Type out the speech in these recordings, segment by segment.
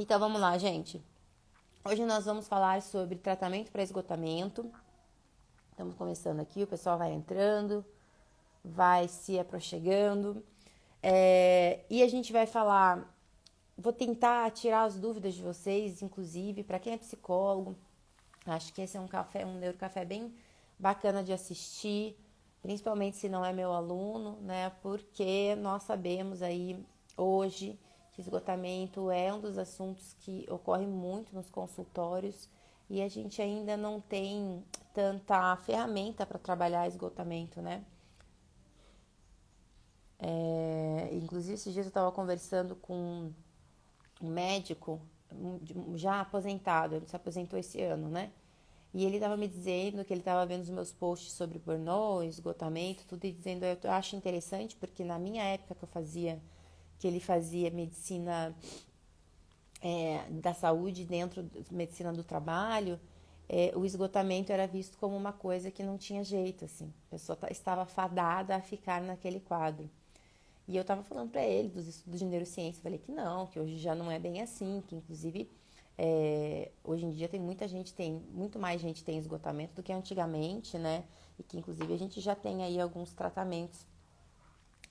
Então vamos lá, gente. Hoje nós vamos falar sobre tratamento para esgotamento. Estamos começando aqui, o pessoal vai entrando, vai se aproximando. E a gente vai falar, vou tentar tirar as dúvidas de vocês, inclusive, para quem é psicólogo. Acho que esse é um neurocafé bem bacana de assistir, principalmente se não é meu aluno, né? Porque nós sabemos aí hoje que esgotamento é um dos assuntos que ocorre muito nos consultórios e a gente ainda não tem tanta ferramenta para trabalhar esgotamento, né? Inclusive, esses dias eu estava conversando com um médico já aposentado, ele se aposentou esse ano, né? E ele estava me dizendo que ele estava vendo os meus posts sobre burnout, esgotamento, tudo, e dizendo, eu acho interessante, porque na minha época que ele fazia medicina da saúde dentro da medicina do trabalho, o esgotamento era visto como uma coisa que não tinha jeito, assim. A pessoa estava fadada a ficar naquele quadro. E eu estava falando para ele dos estudos de neurociência, falei que não, que hoje já não é bem assim, que inclusive hoje em dia tem muito mais gente tem esgotamento do que antigamente, né? E que inclusive a gente já tem aí alguns tratamentos,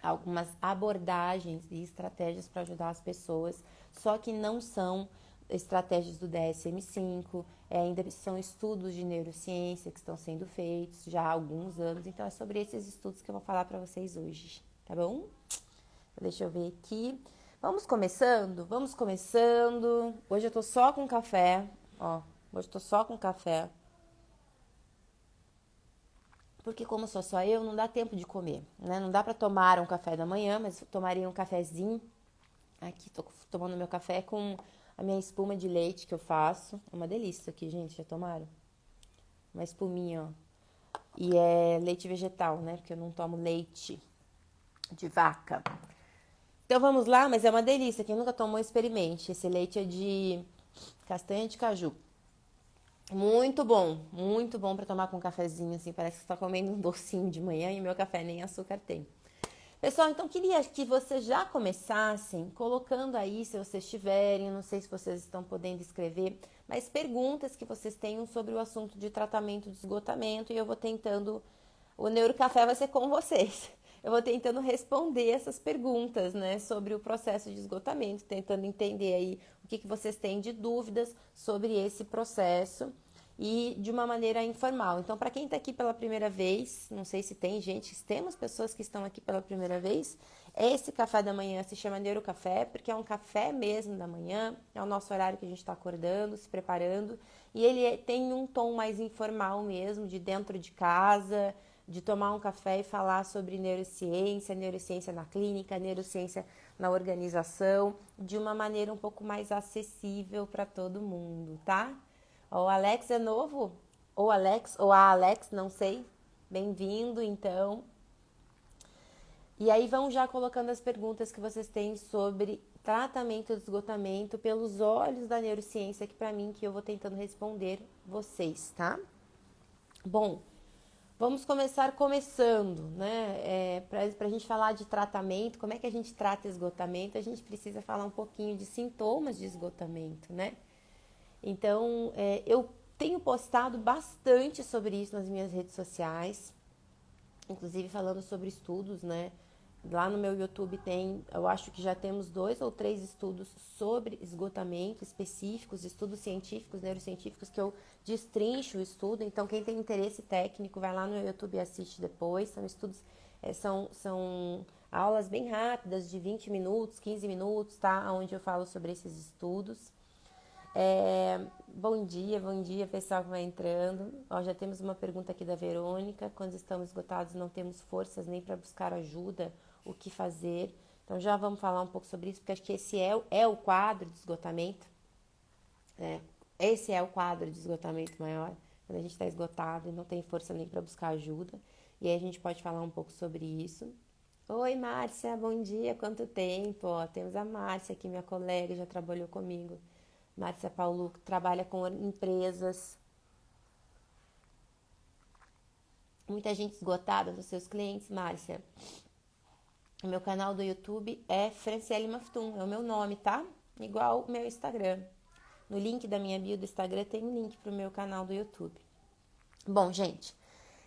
algumas abordagens e estratégias para ajudar as pessoas, só que não são estratégias do DSM-5, ainda são estudos de neurociência que estão sendo feitos já há alguns anos, então é sobre esses estudos que eu vou falar para vocês hoje, tá bom? Deixa eu ver aqui. Vamos começando? Vamos começando. Hoje eu tô só com café, ó. Hoje eu tô só com café. Porque como sou só eu, não dá tempo de comer, né? Não dá pra tomar um café da manhã, mas eu tomaria um cafezinho. Aqui tô tomando meu café com a minha espuma de leite que eu faço. É uma delícia aqui, gente. Já tomaram? Uma espuminha, ó. E é leite vegetal, né? Porque eu não tomo leite de vaca. Então vamos lá, mas é uma delícia. Quem nunca tomou, experimente. Esse leite é de castanha de caju. Muito bom para tomar com um cafezinho, assim. Parece que você tá comendo um docinho de manhã e meu café nem açúcar tem. Pessoal, então queria que vocês já começassem colocando aí, se vocês tiverem, não sei se vocês estão podendo escrever, mas perguntas que vocês tenham sobre o assunto de tratamento de esgotamento e eu vou tentando, o Neurocafé vai ser com vocês. Eu vou tentando responder essas perguntas, né, sobre o processo de esgotamento, tentando entender aí o que vocês têm de dúvidas sobre esse processo e de uma maneira informal. Então, para quem está aqui pela primeira vez, não sei se tem gente, temos pessoas que estão aqui pela primeira vez, esse café da manhã se chama Neurocafé, porque é um café mesmo da manhã, é o nosso horário que a gente está acordando, se preparando, e ele tem um tom mais informal mesmo, de dentro de casa, de tomar um café e falar sobre neurociência, neurociência na clínica, neurociência na organização, de uma maneira um pouco mais acessível para todo mundo, tá? O Alex é novo? Ou Alex, ou a Alex, não sei. Bem-vindo, então. E aí vão já colocando as perguntas que vocês têm sobre tratamento de esgotamento pelos olhos da neurociência, que para mim que eu vou tentando responder vocês, tá? Bom, vamos começar começando, né? Para a gente falar de tratamento, como é que a gente trata esgotamento, a gente precisa falar um pouquinho de sintomas de esgotamento, né? Então, eu tenho postado bastante sobre isso nas minhas redes sociais, inclusive falando sobre estudos, né? Lá no meu YouTube eu acho que já temos 2 ou 3 estudos sobre esgotamento específicos, estudos científicos, neurocientíficos, que eu destrincho o estudo. Então, quem tem interesse técnico, vai lá no meu YouTube e assiste depois. São estudos, são aulas bem rápidas, de 20 minutos, 15 minutos, tá? Onde eu falo sobre esses estudos. Bom dia pessoal que vai entrando. Ó, já temos uma pergunta aqui da Verônica. Quando estamos esgotados, não temos forças nem para buscar ajuda, o que fazer? Então já vamos falar um pouco sobre isso, porque acho que esse é o quadro de esgotamento. Esse é o quadro de esgotamento maior, quando a gente está esgotado e não tem força nem para buscar ajuda. E aí a gente pode falar um pouco sobre isso. Oi, Márcia, bom dia, quanto tempo? Ó, temos a Márcia aqui, minha colega, já trabalhou comigo. Márcia Paulo, que trabalha com empresas. Muita gente esgotada dos seus clientes, Márcia. O meu canal do YouTube é Franciele Maftum, é o meu nome, tá? igual o meu Instagram. No link da minha bio do Instagram tem um link para o meu canal do YouTube. Bom, gente,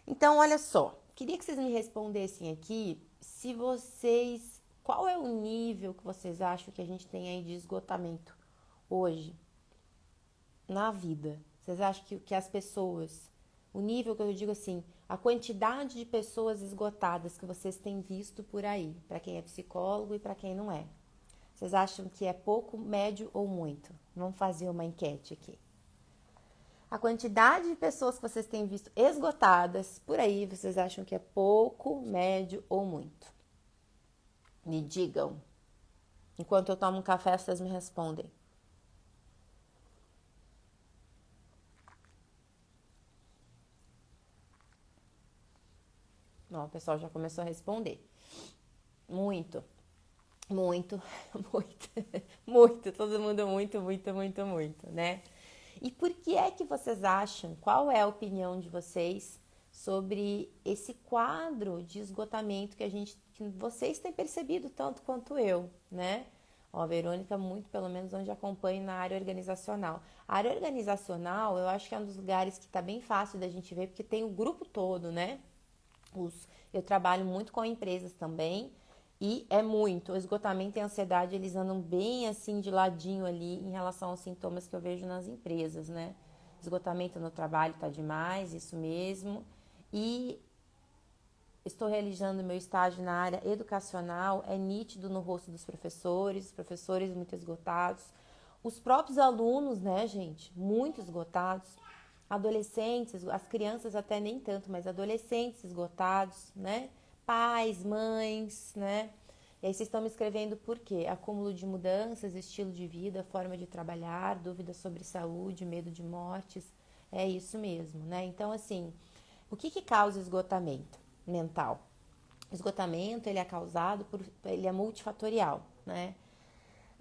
então olha só, queria que vocês me respondessem aqui se vocês, qual é o nível que vocês acham que a gente tem aí de esgotamento hoje na vida? Vocês acham que as pessoas, o nível que eu digo assim, a quantidade de pessoas esgotadas que vocês têm visto por aí, para quem é psicólogo e para quem não é? Vocês acham que é pouco, médio ou muito? Vamos fazer uma enquete aqui. A quantidade de pessoas que vocês têm visto esgotadas por aí, vocês acham que é pouco, médio ou muito? Me digam. Enquanto eu tomo um café, vocês me respondem. Não, o pessoal já começou a responder. Muito, muito, muito, muito. Todo mundo muito, muito, muito, muito, né? E por que é que vocês acham? Qual é a opinião de vocês sobre esse quadro de esgotamento que vocês têm percebido tanto quanto eu, né? Ó, a Verônica, muito pelo menos onde acompanho na área organizacional. A área organizacional, eu acho que é um dos lugares que está bem fácil da gente ver, porque tem o grupo todo, né? Eu trabalho muito com empresas também e é muito. O esgotamento e a ansiedade, eles andam bem assim de ladinho ali em relação aos sintomas que eu vejo nas empresas, né? Esgotamento no trabalho tá demais, isso mesmo. E estou realizando meu estágio na área educacional, é nítido no rosto dos professores, os professores muito esgotados. Os próprios alunos, né, gente, muito esgotados. Adolescentes, as crianças até nem tanto, mas adolescentes esgotados, né? Pais, mães, né? E aí vocês estão me escrevendo por quê? Acúmulo de mudanças, estilo de vida, forma de trabalhar, dúvidas sobre saúde, medo de mortes. É isso mesmo, né? Então, assim, o que causa esgotamento mental? O esgotamento, ele é causado ele é multifatorial, né?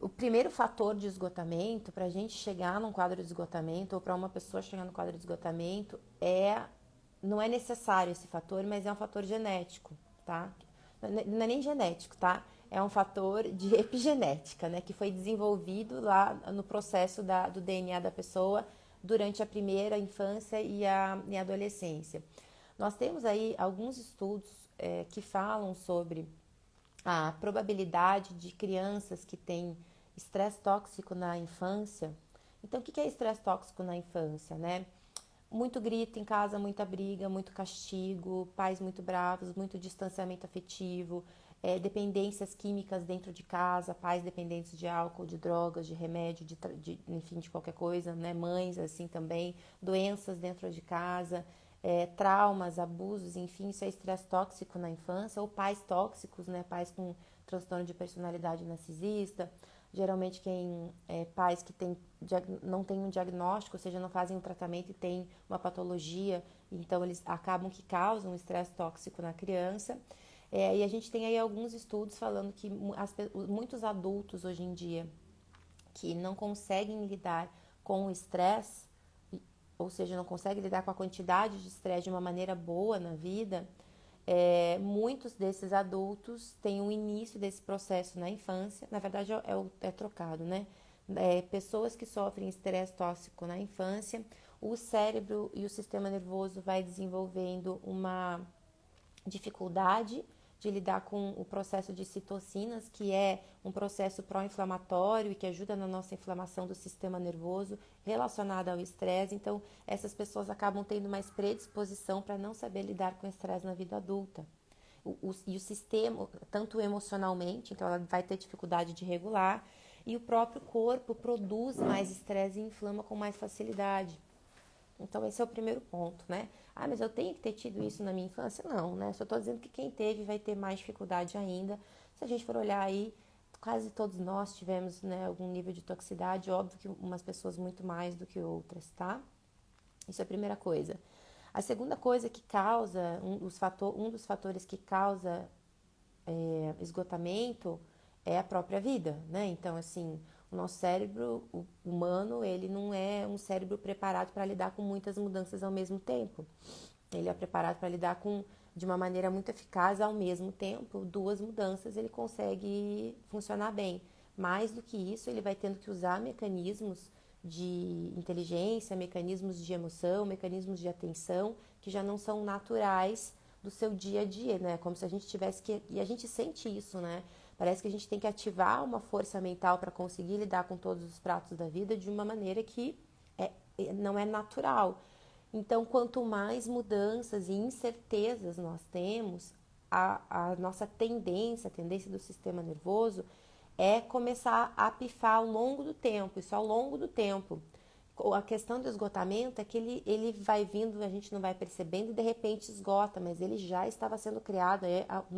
O primeiro fator de esgotamento, para a gente chegar num quadro de esgotamento, ou para uma pessoa chegar no quadro de esgotamento, não é necessário esse fator, mas é um fator genético, tá? Não é nem genético, tá? É um fator de epigenética, né? Que foi desenvolvido lá no processo do DNA da pessoa durante a primeira infância e a adolescência. Nós temos aí alguns estudos que falam sobre a probabilidade de crianças que têm estresse tóxico na infância. Então, o que é estresse tóxico na infância, né? Muito grito em casa, muita briga, muito castigo, pais muito bravos, muito distanciamento afetivo, dependências químicas dentro de casa, pais dependentes de álcool, de drogas, de remédio, enfim, de qualquer coisa, né? Mães assim também, doenças dentro de casa, traumas, abusos, enfim, isso é estresse tóxico na infância, ou pais tóxicos, né? Pais com transtorno de personalidade narcisista. Geralmente pais que não têm um diagnóstico, ou seja, não fazem um tratamento e têm uma patologia, então eles acabam que causam estresse tóxico na criança. E a gente tem aí alguns estudos falando que muitos adultos hoje em dia que não conseguem lidar com o estresse, ou seja, não conseguem lidar com a quantidade de estresse de uma maneira boa na vida, muitos desses adultos têm o início desse processo na infância, na verdade é trocado, né? Pessoas que sofrem estresse tóxico na infância, o cérebro e o sistema nervoso vai desenvolvendo uma dificuldade de lidar com o processo de citocinas, que é um processo pró-inflamatório e que ajuda na nossa inflamação do sistema nervoso relacionada ao estresse. Então, essas pessoas acabam tendo mais predisposição para não saber lidar com o estresse na vida adulta. E o sistema, tanto emocionalmente, então ela vai ter dificuldade de regular, e o próprio corpo produz mais estresse e inflama com mais facilidade. Então, esse é o primeiro ponto, né? Ah, mas eu tenho que ter tido isso na minha infância? Não, né? Só tô dizendo que quem teve vai ter mais dificuldade ainda. Se a gente for olhar aí, quase todos nós tivemos, né, algum nível de toxicidade, óbvio que umas pessoas muito mais do que outras, tá? Isso é a primeira coisa. A segunda coisa que causa, um dos fatores que causa esgotamento é a própria vida, né? Então, assim, o nosso cérebro humano, ele não é um cérebro preparado para lidar com muitas mudanças ao mesmo tempo. Ele é preparado para lidar de uma maneira muito eficaz ao mesmo tempo, duas mudanças, ele consegue funcionar bem. Mais do que isso, ele vai tendo que usar mecanismos de inteligência, mecanismos de emoção, mecanismos de atenção, que já não são naturais do seu dia a dia, né? Como se a gente tivesse que... E a gente sente isso, né? Parece que a gente tem que ativar uma força mental para conseguir lidar com todos os pratos da vida de uma maneira que não é natural. Então, quanto mais mudanças e incertezas nós temos, a nossa tendência, a tendência do sistema nervoso é começar a pifar ao longo do tempo, isso ao longo do tempo. A questão do esgotamento é que ele vai vindo, a gente não vai percebendo e de repente esgota, mas ele já estava sendo criado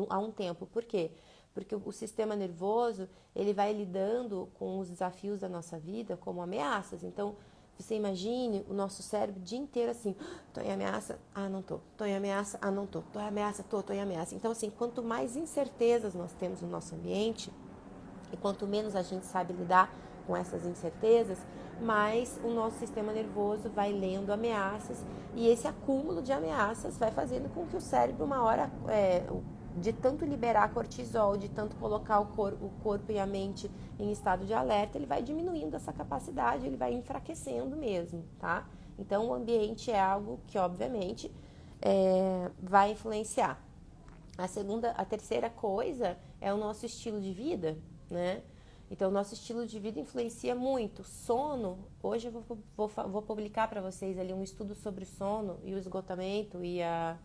há um tempo. Por quê? Porque o sistema nervoso, ele vai lidando com os desafios da nossa vida como ameaças. Então, você imagine o nosso cérebro o dia inteiro assim, tô em ameaça, não tô. Tô em ameaça, não tô. Tô em ameaça, tô em ameaça. Então, assim, quanto mais incertezas nós temos no nosso ambiente, e quanto menos a gente sabe lidar com essas incertezas, mais o nosso sistema nervoso vai lendo ameaças, e esse acúmulo de ameaças vai fazendo com que o cérebro, uma hora, de tanto liberar cortisol, de tanto colocar o corpo e a mente em estado de alerta, ele vai diminuindo essa capacidade, ele vai enfraquecendo mesmo, tá? Então, o ambiente é algo que, obviamente, vai influenciar. A terceira coisa é o nosso estilo de vida, né? Então, o nosso estilo de vida influencia muito. Sono, hoje eu vou publicar para vocês ali um estudo sobre sono e o esgotamento e a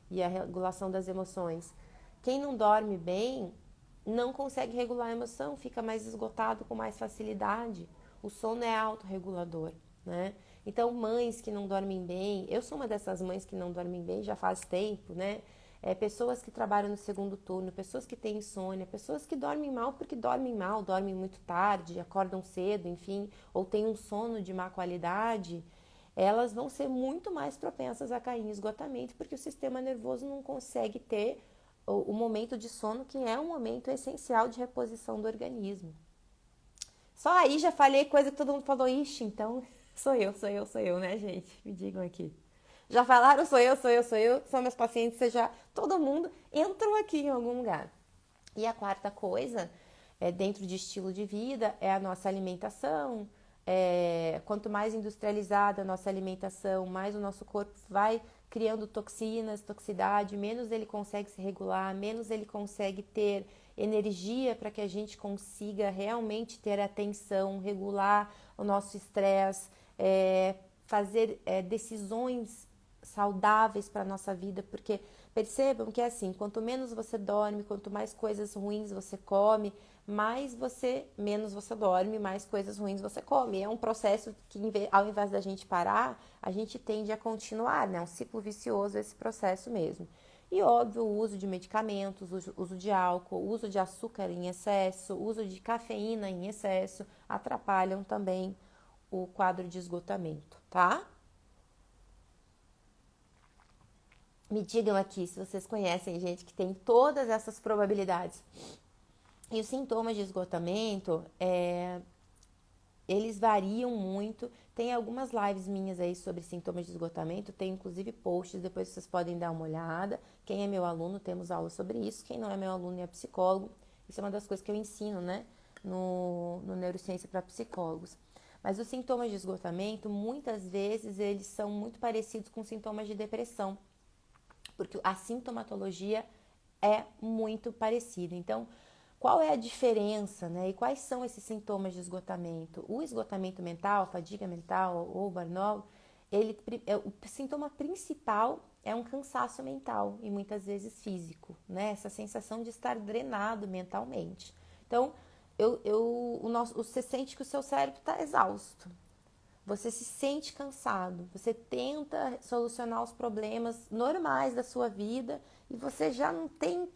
regulação das emoções. Quem não dorme bem não consegue regular a emoção, fica mais esgotado com mais facilidade. O sono é autorregulador, né? Então, mães que não dormem bem, eu sou uma dessas mães que não dormem bem já faz tempo, né? Pessoas que trabalham no segundo turno, pessoas que têm insônia, pessoas que dormem mal porque dormem mal, dormem muito tarde, acordam cedo, enfim, ou têm um sono de má qualidade, elas vão ser muito mais propensas a cair em esgotamento porque o sistema nervoso não consegue ter o momento de sono, que é um momento essencial de reposição do organismo. Só aí já falei coisa que todo mundo falou, ixi, então sou eu, né, gente? Me digam aqui. Já falaram, sou eu, são meus pacientes, todo mundo entrou aqui em algum lugar. E a quarta coisa, dentro de estilo de vida, é a nossa alimentação. Quanto mais industrializada a nossa alimentação, mais o nosso corpo vai criando toxinas, toxicidade, menos ele consegue se regular, menos ele consegue ter energia para que a gente consiga realmente ter atenção, regular o nosso estresse, fazer decisões saudáveis para a nossa vida, porque percebam que é assim, quanto menos você dorme, quanto mais coisas ruins você come, menos você dorme, mais coisas ruins você come. É um processo que, ao invés da gente parar, a gente tende a continuar, né? É um ciclo vicioso esse processo mesmo. E óbvio, o uso de medicamentos, o uso de álcool, o uso de açúcar em excesso, o uso de cafeína em excesso, atrapalham também o quadro de esgotamento, tá? Me digam aqui se vocês conhecem gente que tem todas essas probabilidades. E os sintomas de esgotamento, eles variam muito. Tem algumas lives minhas aí sobre sintomas de esgotamento, tem inclusive posts, depois vocês podem dar uma olhada. Quem é meu aluno, temos aula sobre isso. Quem não é meu aluno e é psicólogo, isso é uma das coisas que eu ensino, né, no Neurociência para Psicólogos. Mas os sintomas de esgotamento, muitas vezes, eles são muito parecidos com sintomas de depressão, porque a sintomatologia é muito parecida. Então, qual é a diferença, né? E quais são esses sintomas de esgotamento? O esgotamento mental, a fadiga mental ou burnout, o sintoma principal é um cansaço mental e muitas vezes físico, né? Essa sensação de estar drenado mentalmente. Então, você sente que o seu cérebro está exausto. Você se sente cansado, você tenta solucionar os problemas normais da sua vida e você já não tem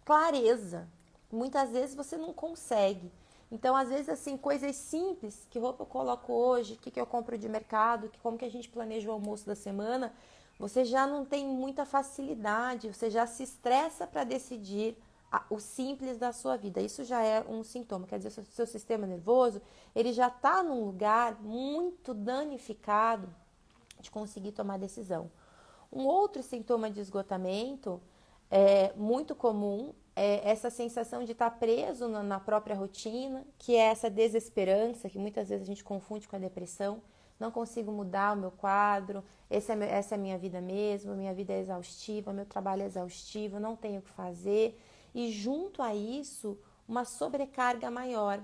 clareza. Muitas vezes você não consegue. Então, às vezes, assim, coisas simples, que roupa eu coloco hoje, o que eu compro de mercado, como que a gente planeja o almoço da semana, você já não tem muita facilidade, você já se estressa para decidir o simples da sua vida. Isso já é um sintoma, quer dizer, o seu sistema nervoso, ele já está num lugar muito danificado de conseguir tomar decisão. Um outro sintoma de esgotamento muito comum essa sensação de estar preso na própria rotina, que é essa desesperança, que muitas vezes a gente confunde com a depressão. Não consigo mudar o meu quadro, essa é a minha vida mesmo, minha vida é exaustiva, meu trabalho é exaustivo, não tenho o que fazer. E junto a isso, uma sobrecarga maior.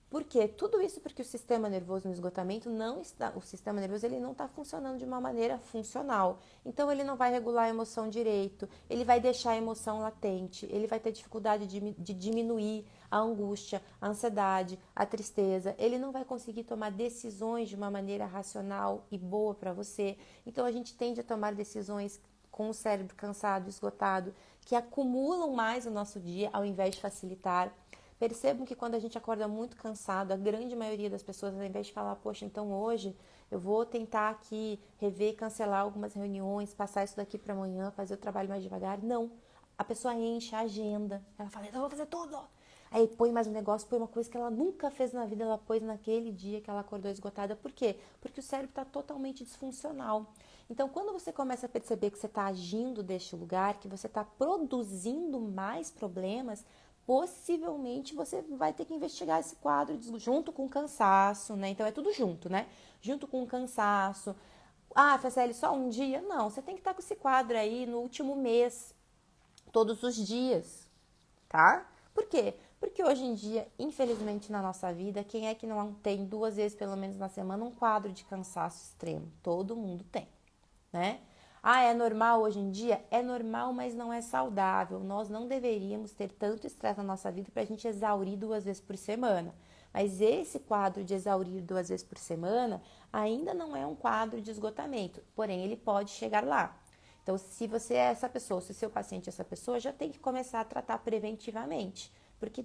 Por quê? Tudo isso porque o sistema nervoso no esgotamento não está, o sistema nervoso ele não está funcionando de uma maneira funcional. Então ele não vai regular a emoção direito, ele vai deixar a emoção latente, ele vai ter dificuldade de diminuir a angústia, a ansiedade, a tristeza. Ele não vai conseguir tomar decisões de uma maneira racional e boa para você. Então a gente tende a tomar decisões com o cérebro cansado, esgotado, que acumulam mais o nosso dia ao invés de facilitar. Percebam que quando a gente acorda muito cansado, a grande maioria das pessoas, ao invés de falar, poxa, então hoje eu vou tentar aqui rever, cancelar algumas reuniões, passar isso daqui para amanhã, fazer o trabalho mais devagar. Não. A pessoa enche a agenda. Ela fala, eu vou fazer tudo. Aí põe mais um negócio, põe uma coisa que ela nunca fez na vida, ela pôs naquele dia que ela acordou esgotada. Por quê? Porque o cérebro está totalmente disfuncional. Então, quando você começa a perceber que você está agindo deste lugar, que você está produzindo mais problemas, possivelmente você vai ter que investigar esse quadro junto com o cansaço, né? Então é tudo junto, né? Junto com o cansaço. Ah, Franciele, só um dia? Não, você tem que estar com esse quadro aí no último mês, todos os dias, tá? Por quê? Porque hoje em dia, infelizmente na nossa vida, quem é que não tem 2 vezes pelo menos na semana um quadro de cansaço extremo? Todo mundo tem, né? Ah, é normal hoje em dia? É normal, mas não é saudável. Nós não deveríamos ter tanto estresse na nossa vida para a gente exaurir 2 vezes por semana. Mas esse quadro de exaurir 2 vezes por semana ainda não é um quadro de esgotamento, porém ele pode chegar lá. Então, se você é essa pessoa, se o seu paciente é essa pessoa, já tem que começar a tratar preventivamente. Porque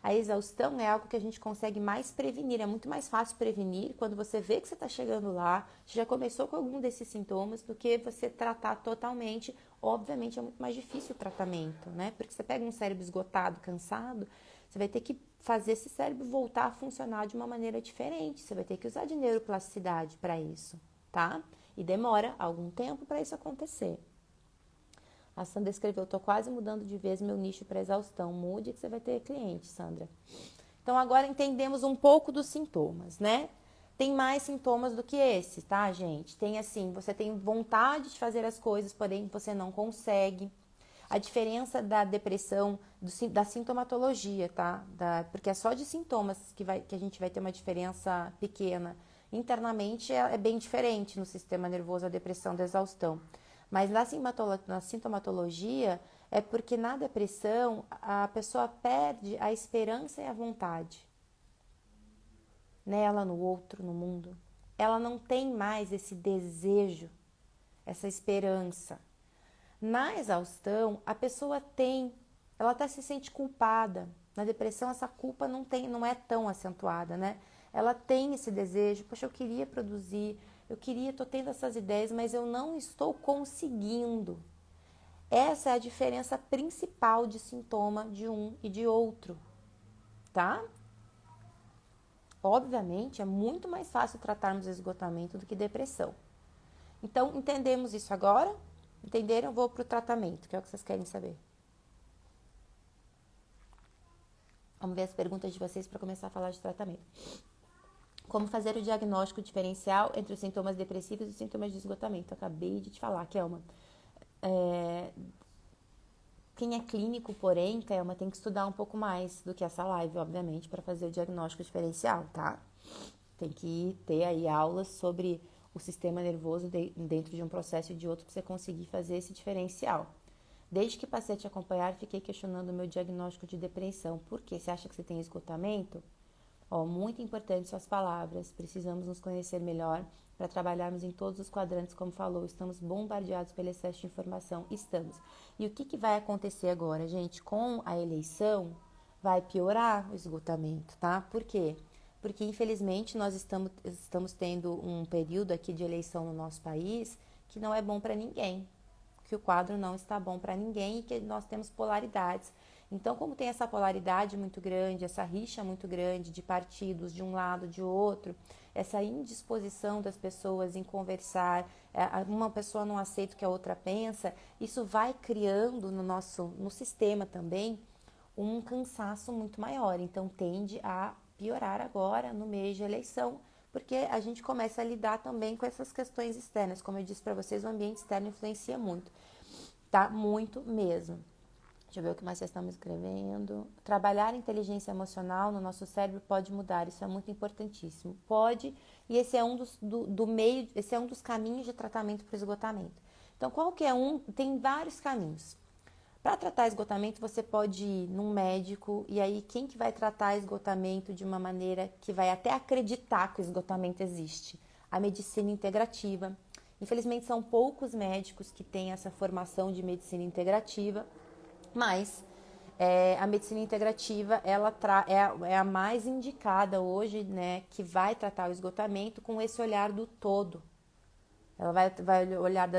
a exaustão é algo que a gente consegue mais prevenir, é muito mais fácil prevenir quando você vê que você está chegando lá, você já começou com algum desses sintomas, do que você tratar totalmente. Obviamente é muito mais difícil o tratamento, né? Porque você pega um cérebro esgotado, cansado, você vai ter que fazer esse cérebro voltar a funcionar de uma maneira diferente, você vai ter que usar de neuroplasticidade para isso, tá? E demora algum tempo para isso acontecer. A Sandra escreveu, tô quase mudando de vez meu nicho para exaustão. Mude que você vai ter cliente, Sandra. Então, agora entendemos um pouco dos sintomas, né? Tem mais sintomas do que esse, tá, gente? Tem assim, você tem vontade de fazer as coisas, porém você não consegue. A diferença da depressão, da sintomatologia, tá? Porque é só de sintomas que a gente vai ter uma diferença pequena. Internamente é bem diferente no sistema nervoso a depressão da exaustão. Mas na sintomatologia é porque na depressão a pessoa perde a esperança e a vontade nela, no outro, no mundo. Ela não tem mais esse desejo, essa esperança. Na exaustão, a pessoa ela até se sente culpada. Na depressão, essa culpa não é tão acentuada, né? Ela tem esse desejo, poxa, eu queria produzir, tô tendo essas ideias, mas eu não estou conseguindo. Essa é a diferença principal de sintoma de um e de outro, tá? Obviamente, é muito mais fácil tratarmos esgotamento do que depressão. Então, entendemos isso agora? Entenderam? Eu vou para o tratamento, que é o que vocês querem saber. Vamos ver as perguntas de vocês para começar a falar de tratamento. Como fazer o diagnóstico diferencial entre os sintomas depressivos e os sintomas de esgotamento? Eu acabei de te falar, Kelma. Quem é clínico, porém, Kelma, tem que estudar um pouco mais do que essa live, obviamente, para fazer o diagnóstico diferencial, tá? Tem que ter aí aulas sobre o sistema nervoso dentro de um processo e de outro para você conseguir fazer esse diferencial. Desde que passei a te acompanhar, fiquei questionando o meu diagnóstico de depressão. Por quê? Você acha que você tem esgotamento? Muito importante suas palavras. Precisamos nos conhecer melhor para trabalharmos em todos os quadrantes, como falou. Estamos bombardeados pelo excesso de informação. Estamos. E o que vai acontecer agora, gente? Com a eleição, vai piorar o esgotamento, tá? Por quê? Porque, infelizmente, nós estamos tendo um período aqui de eleição no nosso país que não é bom para ninguém. Que o quadro não está bom para ninguém e que nós temos polaridades Então, como tem essa polaridade muito grande, essa rixa muito grande de partidos de um lado, de outro, essa indisposição das pessoas em conversar, uma pessoa não aceita o que a outra pensa, isso vai criando no sistema também um cansaço muito maior. Então, tende a piorar agora no mês de eleição, porque a gente começa a lidar também com essas questões externas. Como eu disse para vocês, o ambiente externo influencia muito, tá? Muito mesmo. Deixa eu ver o que mais vocês estão me escrevendo. Trabalhar a inteligência emocional no nosso cérebro pode mudar, isso é muito importantíssimo. Pode, e esse é um esse é um dos caminhos de tratamento para o esgotamento. Então, qualquer um, tem vários caminhos. Para tratar esgotamento, você pode ir num médico, e aí quem que vai tratar esgotamento de uma maneira que vai até acreditar que o esgotamento existe? A medicina integrativa. Infelizmente, são poucos médicos que têm essa formação de medicina integrativa, mas a medicina integrativa é a mais indicada hoje, né, que vai tratar o esgotamento com esse olhar do todo. Ela vai olhar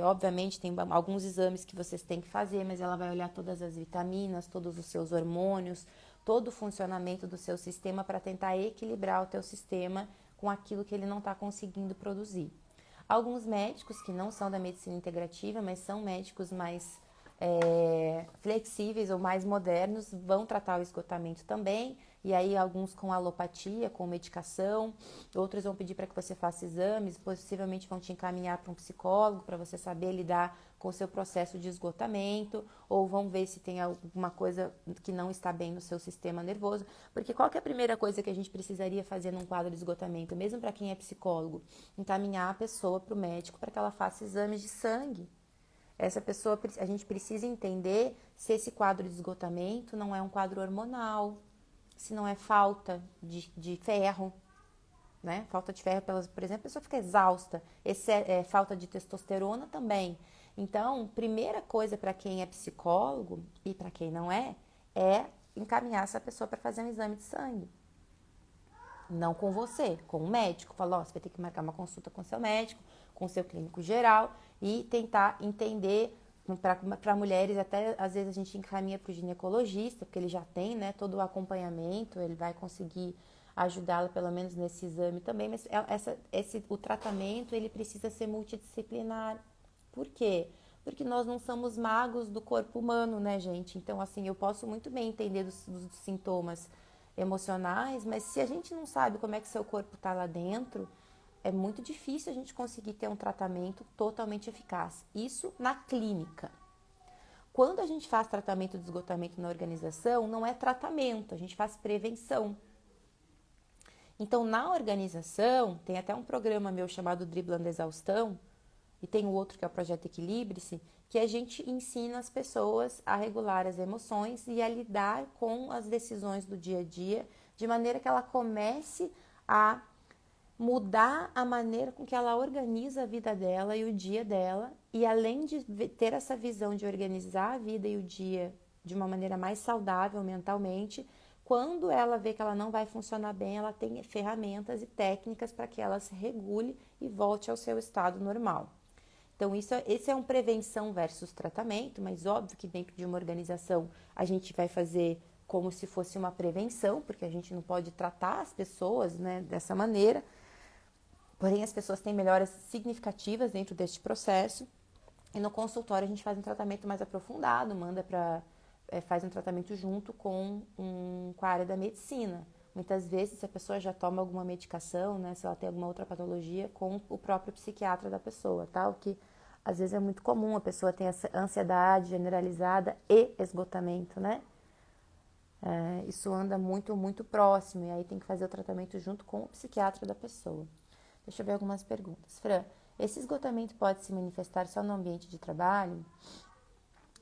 obviamente, tem alguns exames que vocês têm que fazer, mas ela vai olhar todas as vitaminas, todos os seus hormônios, todo o funcionamento do seu sistema para tentar equilibrar o teu sistema com aquilo que ele não está conseguindo produzir. Alguns médicos que não são da medicina integrativa, mas são médicos mais flexíveis ou mais modernos, vão tratar o esgotamento também, e aí alguns com alopatia, com medicação, outros vão pedir para que você faça exames, possivelmente vão te encaminhar para um psicólogo para você saber lidar com o seu processo de esgotamento, ou vão ver se tem alguma coisa que não está bem no seu sistema nervoso, porque qual que é a primeira coisa que a gente precisaria fazer num quadro de esgotamento, mesmo para quem é psicólogo? Encaminhar a pessoa para o médico para que ela faça exames de sangue. Essa pessoa, a gente precisa entender se esse quadro de esgotamento não é um quadro hormonal, se não é falta de ferro, né? Falta de ferro, por exemplo, a pessoa fica exausta. Falta de testosterona também. Então, primeira coisa para quem é psicólogo e para quem não é encaminhar essa pessoa para fazer um exame de sangue. Não com você, com o médico. Falou, você vai ter que marcar uma consulta com seu médico, com seu clínico geral e tentar entender, para mulheres até às vezes a gente encaminha para o ginecologista, porque ele já tem, né, todo o acompanhamento, ele vai conseguir ajudá-la pelo menos nesse exame também, mas o tratamento ele precisa ser multidisciplinar. Por quê? Porque nós não somos magos do corpo humano, né, gente? Então, assim, eu posso muito bem entender dos sintomas emocionais, mas se a gente não sabe como é que seu corpo está lá dentro, é muito difícil a gente conseguir ter um tratamento totalmente eficaz. Isso na clínica. Quando a gente faz tratamento de esgotamento na organização, não é tratamento, a gente faz prevenção. Então, na organização, tem até um programa meu chamado Driblando a Exaustão, e tem o outro que é o Projeto Equilibre-se, que a gente ensina as pessoas a regular as emoções e a lidar com as decisões do dia a dia, de maneira que ela comece a mudar a maneira com que ela organiza a vida dela e o dia dela, e além de ter essa visão de organizar a vida e o dia de uma maneira mais saudável mentalmente, quando ela vê que ela não vai funcionar bem, ela tem ferramentas e técnicas para que ela se regule e volte ao seu estado normal. Então, esse é um prevenção versus tratamento, mas óbvio que dentro de uma organização a gente vai fazer como se fosse uma prevenção, porque a gente não pode tratar as pessoas, né, dessa maneira. Porém, as pessoas têm melhoras significativas dentro deste processo. E no consultório a gente faz um tratamento mais aprofundado, faz um tratamento junto com a área da medicina. Muitas vezes, se a pessoa já toma alguma medicação, né, se ela tem alguma outra patologia, com o próprio psiquiatra da pessoa, tá? O que às vezes é muito comum, a pessoa tem essa ansiedade generalizada e esgotamento, né? Isso anda muito, muito próximo, e aí tem que fazer o tratamento junto com o psiquiatra da pessoa. Deixa eu ver algumas perguntas. Fran, esse esgotamento pode se manifestar só no ambiente de trabalho?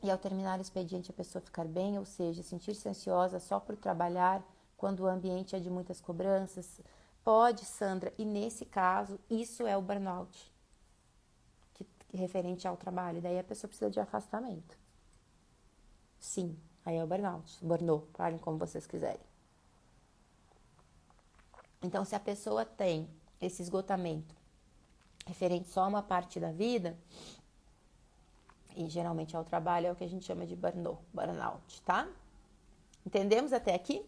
E ao terminar o expediente a pessoa ficar bem, ou seja, sentir-se ansiosa só por trabalhar quando o ambiente é de muitas cobranças? Pode, Sandra, e nesse caso, isso é o burnout, referente ao trabalho. Daí a pessoa precisa de afastamento. Sim, aí é o burnout, falem como vocês quiserem. Então, se a pessoa tem esse esgotamento referente só a uma parte da vida, E geralmente ao trabalho é o que a gente chama de burnout, tá? Entendemos até aqui?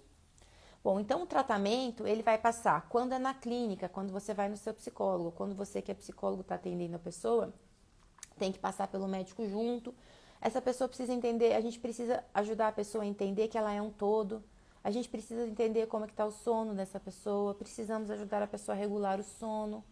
Bom, então o tratamento, ele vai passar quando é na clínica, quando você vai no seu psicólogo, quando você que é psicólogo está atendendo a pessoa, tem que passar pelo médico junto. Essa pessoa precisa entender, a gente precisa ajudar a pessoa a entender que ela é um todo. A gente precisa entender como é que está o sono dessa pessoa, precisamos ajudar a pessoa a regular o sono.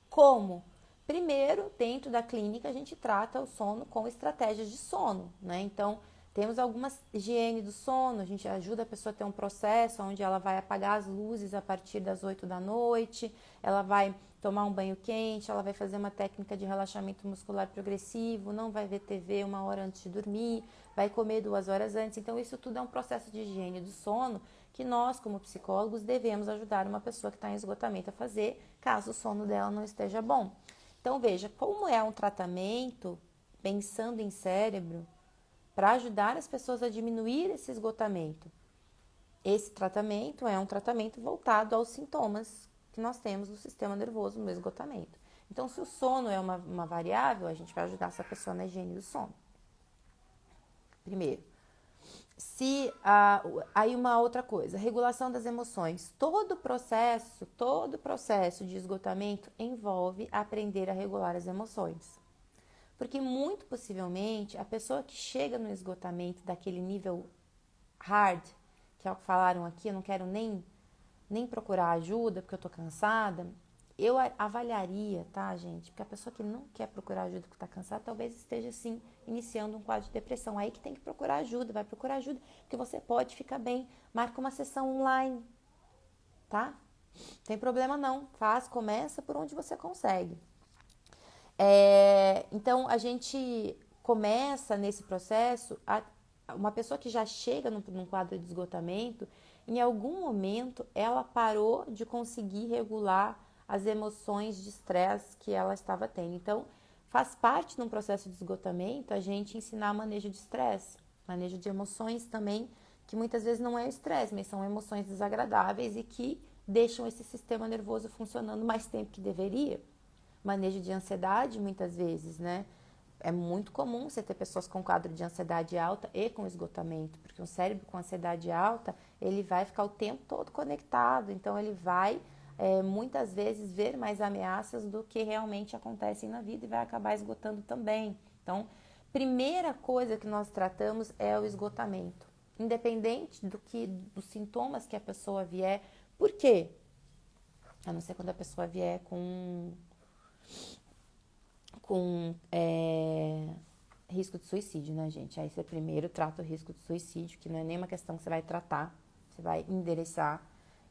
Como? Primeiro, dentro da clínica, a gente trata o sono com estratégias de sono, né? Então, temos algumas higiene do sono, a gente ajuda a pessoa a ter um processo onde ela vai apagar as luzes a partir das 8 da noite, ela vai tomar um banho quente, ela vai fazer uma técnica de relaxamento muscular progressivo, não vai ver TV 1 hora antes de dormir, vai comer 2 horas antes. Então, isso tudo é um processo de higiene do sono que nós, como psicólogos, devemos ajudar uma pessoa que está em esgotamento a fazer, caso o sono dela não esteja bom. Então, veja, como é um tratamento, pensando em cérebro, para ajudar as pessoas a diminuir esse esgotamento. Esse tratamento é um tratamento voltado aos sintomas que nós temos no sistema nervoso no esgotamento. Então, se o sono é uma variável, a gente vai ajudar essa pessoa na higiene do sono. Primeiro. Aí uma outra coisa, regulação das emoções. Todo processo de esgotamento envolve aprender a regular as emoções. Porque muito possivelmente a pessoa que chega no esgotamento daquele nível hard, que é o que falaram aqui, eu não quero nem procurar ajuda porque eu tô cansada, eu avaliaria, tá, gente? Porque a pessoa que não quer procurar ajuda porque tá cansada, talvez esteja, assim, iniciando um quadro de depressão. Aí que tem que procurar ajuda, vai procurar ajuda, porque você pode ficar bem. Marca uma sessão online, tá? Não tem problema não, começa por onde você consegue. Então, a gente começa nesse processo, uma pessoa que já chega num quadro de esgotamento, em algum momento ela parou de conseguir regular as emoções de estresse que ela estava tendo. Então, faz parte de um processo de esgotamento a gente ensinar manejo de estresse, manejo de emoções também, que muitas vezes não é o estresse, mas são emoções desagradáveis e que deixam esse sistema nervoso funcionando mais tempo que deveria. Manejo de ansiedade, muitas vezes, né? É muito comum você ter pessoas com quadro de ansiedade alta e com esgotamento, porque um cérebro com ansiedade alta, ele vai ficar o tempo todo conectado, então ele vai, muitas vezes, ver mais ameaças do que realmente acontecem na vida e vai acabar esgotando também. Então, primeira coisa que nós tratamos é o esgotamento, independente dos sintomas que a pessoa vier. Por quê? A não ser quando a pessoa vier com risco de suicídio, né, gente? Aí você primeiro trata o risco de suicídio, que não é nem uma questão que você vai tratar, você vai endereçar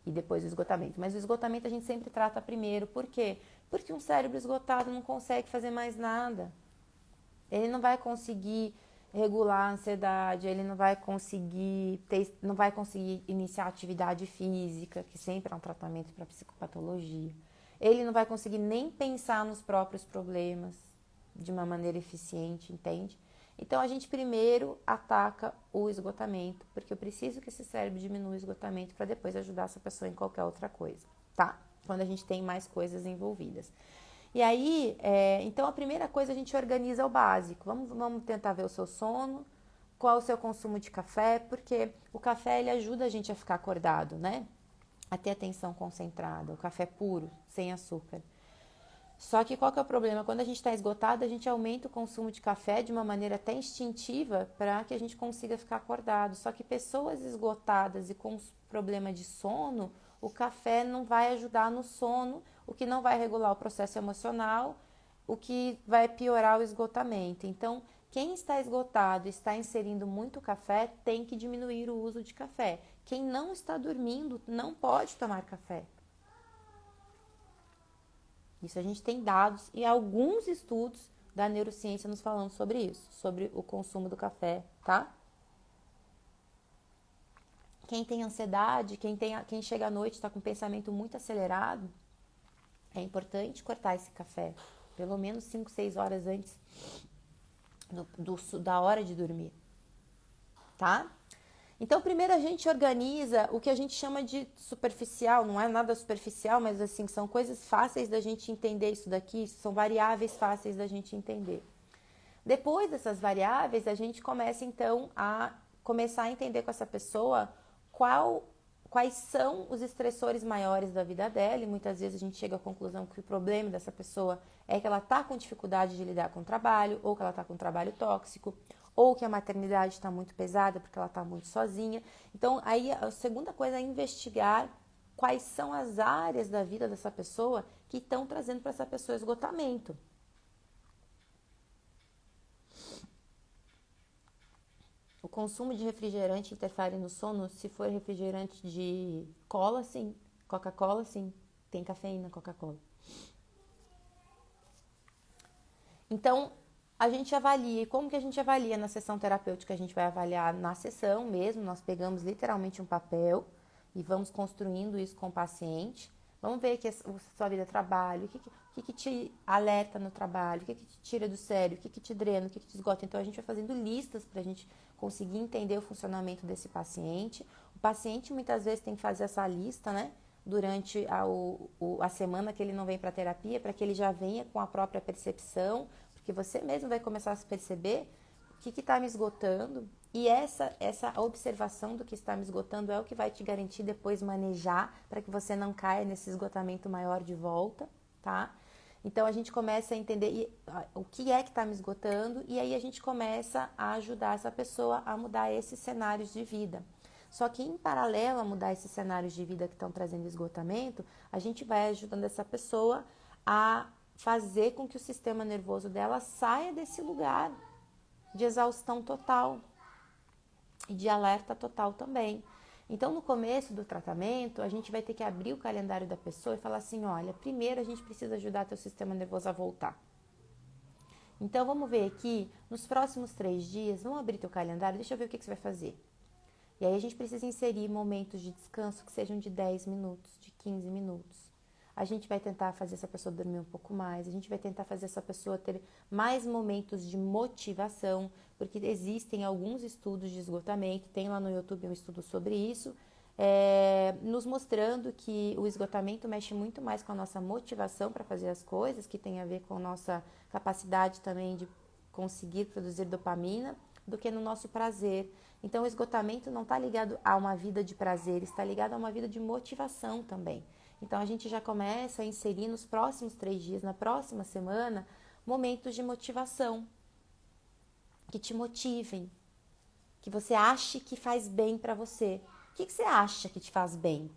e depois o esgotamento. Mas o esgotamento a gente sempre trata primeiro. Por quê? Porque um cérebro esgotado não consegue fazer mais nada. Ele não vai conseguir regular a ansiedade, ele não vai conseguir iniciar atividade física, que sempre é um tratamento para psicopatologia. Ele não vai conseguir nem pensar nos próprios problemas de uma maneira eficiente, entende? Então, a gente primeiro ataca o esgotamento, porque eu preciso que esse cérebro diminua o esgotamento para depois ajudar essa pessoa em qualquer outra coisa, tá? Quando a gente tem mais coisas envolvidas. E aí, então a primeira coisa a gente organiza o básico. Vamos tentar ver o seu sono, qual o seu consumo de café, porque o café ele ajuda a gente a ficar acordado, né? A ter atenção concentrada, o café puro, sem açúcar. Só que qual que é o problema? Quando a gente está esgotado, a gente aumenta o consumo de café de uma maneira até instintiva para que a gente consiga ficar acordado. Só que pessoas esgotadas e com problema de sono, o café não vai ajudar no sono, o que não vai regular o processo emocional, o que vai piorar o esgotamento. Então, quem está esgotado e está inserindo muito café tem que diminuir o uso de café. Quem não está dormindo não pode tomar café. Isso a gente tem dados e alguns estudos da neurociência nos falando sobre isso, sobre o consumo do café, tá? Quem tem ansiedade, quem chega à noite e está com o pensamento muito acelerado, é importante cortar esse café, pelo menos 5, 6 horas antes da hora de dormir, tá? Então, primeiro a gente organiza o que a gente chama de superficial, não é nada superficial, mas assim, são coisas fáceis da gente entender isso daqui, são variáveis fáceis da gente entender. Depois dessas variáveis, a gente começa então a começar a entender com essa pessoa quais são os estressores maiores da vida dela, e muitas vezes a gente chega à conclusão que o problema dessa pessoa é que ela está com dificuldade de lidar com o trabalho, ou que ela está com um trabalho tóxico, ou que a maternidade está muito pesada porque ela está muito sozinha. Então, aí a segunda coisa é investigar quais são as áreas da vida dessa pessoa que estão trazendo para essa pessoa esgotamento. O consumo de refrigerante interfere no sono? Se for refrigerante de cola, sim. Coca-Cola, sim. Tem cafeína na Coca-Cola. Então, a gente avalia. E como que a gente avalia na sessão terapêutica? A gente vai avaliar na sessão mesmo. Nós pegamos literalmente um papel e vamos construindo isso com o paciente. Vamos ver que a sua vida é trabalho, o que te alerta no trabalho, o que te tira do sério, o que te drena, o que te esgota. Então, a gente vai fazendo listas para a gente conseguir entender o funcionamento desse paciente. O paciente muitas vezes tem que fazer essa lista, né? Durante a semana que ele não vem para a terapia, para que ele já venha com a própria percepção, porque você mesmo vai começar a se perceber o que está me esgotando. E essa observação do que está me esgotando é o que vai te garantir depois manejar para que você não caia nesse esgotamento maior de volta, tá? Então, a gente começa a entender o que é que está me esgotando e aí a gente começa a ajudar essa pessoa a mudar esses cenários de vida. Só que, em paralelo a mudar esses cenários de vida que estão trazendo esgotamento, a gente vai ajudando essa pessoa a fazer com que o sistema nervoso dela saia desse lugar de exaustão total e de alerta total também. Então, no começo do tratamento, a gente vai ter que abrir o calendário da pessoa e falar assim, olha, primeiro a gente precisa ajudar teu sistema nervoso a voltar. Então, vamos ver aqui, nos próximos 3 dias, vamos abrir teu calendário, deixa eu ver o que você vai fazer. E aí a gente precisa inserir momentos de descanso que sejam de 10 minutos, de 15 minutos. A gente vai tentar fazer essa pessoa dormir um pouco mais, a gente vai tentar fazer essa pessoa ter mais momentos de motivação, porque existem alguns estudos de esgotamento, tem lá no YouTube um estudo sobre isso, nos mostrando que o esgotamento mexe muito mais com a nossa motivação para fazer as coisas, que tem a ver com a nossa capacidade também de conseguir produzir dopamina, do que no nosso prazer. Então, o esgotamento não está ligado a uma vida de prazer, está ligado a uma vida de motivação também. Então, a gente já começa a inserir nos próximos 3 dias, na próxima semana, momentos de motivação, que te motivem, que você ache que faz bem para você. O que você acha que te faz bem?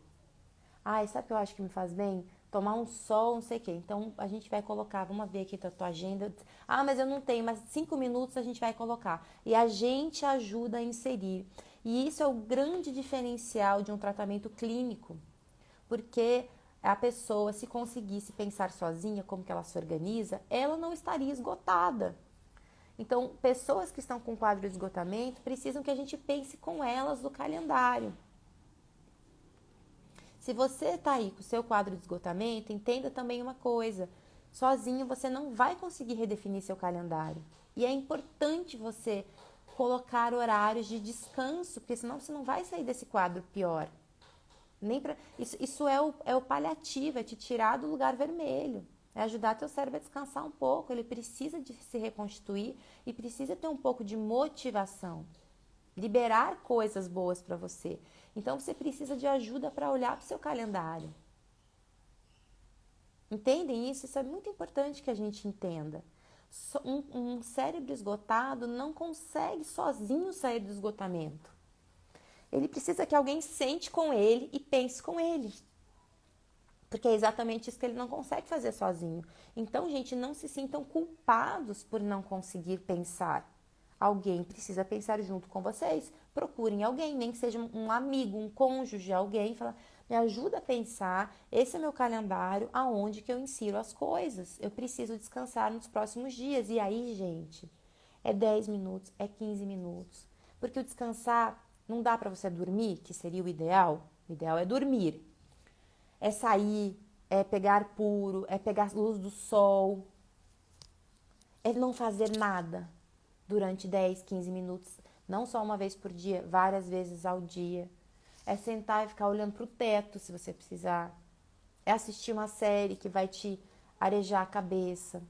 Sabe o que eu acho que me faz bem? Tomar um sol, não sei o quê. Então, a gente vai colocar, vamos ver aqui a tua agenda. Mas eu não tenho, mas 5 minutos a gente vai colocar. E a gente ajuda a inserir. E isso é o grande diferencial de um tratamento clínico. Porque a pessoa, se conseguisse pensar sozinha, como que ela se organiza, ela não estaria esgotada. Então, pessoas que estão com quadro de esgotamento precisam que a gente pense com elas do calendário. Se você está aí com o seu quadro de esgotamento, entenda também uma coisa. Sozinho você não vai conseguir redefinir seu calendário. E é importante você colocar horários de descanso, porque senão você não vai sair desse quadro pior. Isso é o paliativo, é te tirar do lugar vermelho. É ajudar teu cérebro a descansar um pouco. Ele precisa de se reconstituir e precisa ter um pouco de motivação. Liberar coisas boas para você. Então, você precisa de ajuda para olhar para o seu calendário. Entendem isso? Isso é muito importante que a gente entenda. Um cérebro esgotado não consegue sozinho sair do esgotamento. Ele precisa que alguém sente com ele e pense com ele. Porque é exatamente isso que ele não consegue fazer sozinho. Então, gente, não se sintam culpados por não conseguir pensar. Alguém precisa pensar junto com vocês. Procurem alguém, nem que seja um amigo, um cônjuge, alguém. Fala, me ajuda a pensar, esse é meu calendário, aonde que eu insiro as coisas. Eu preciso descansar nos próximos dias. E aí, gente, é 10 minutos, é 15 minutos. Porque o descansar não dá para você dormir, que seria o ideal. O ideal é dormir. É sair, é pegar puro, é pegar luz do sol. É não fazer nada durante 10, 15 minutos, não só uma vez por dia, várias vezes ao dia. É sentar e ficar olhando para o teto, se você precisar. É assistir uma série que vai te arejar a cabeça.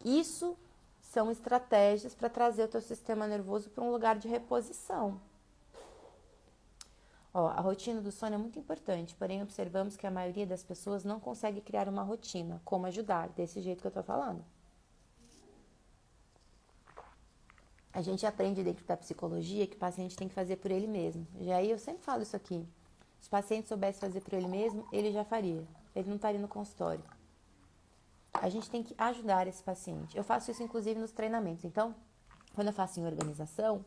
Isso são estratégias para trazer o teu sistema nervoso para um lugar de reposição. Ó, a rotina do sono é muito importante, porém observamos que a maioria das pessoas não consegue criar uma rotina. Como ajudar? Desse jeito que eu tô falando. A gente aprende dentro da psicologia que o paciente tem que fazer por ele mesmo. Já aí eu sempre falo isso aqui. Se o paciente soubesse fazer por ele mesmo, ele já faria. Ele não estaria no consultório. A gente tem que ajudar esse paciente. Eu faço isso inclusive nos treinamentos. Então, quando eu faço em organização,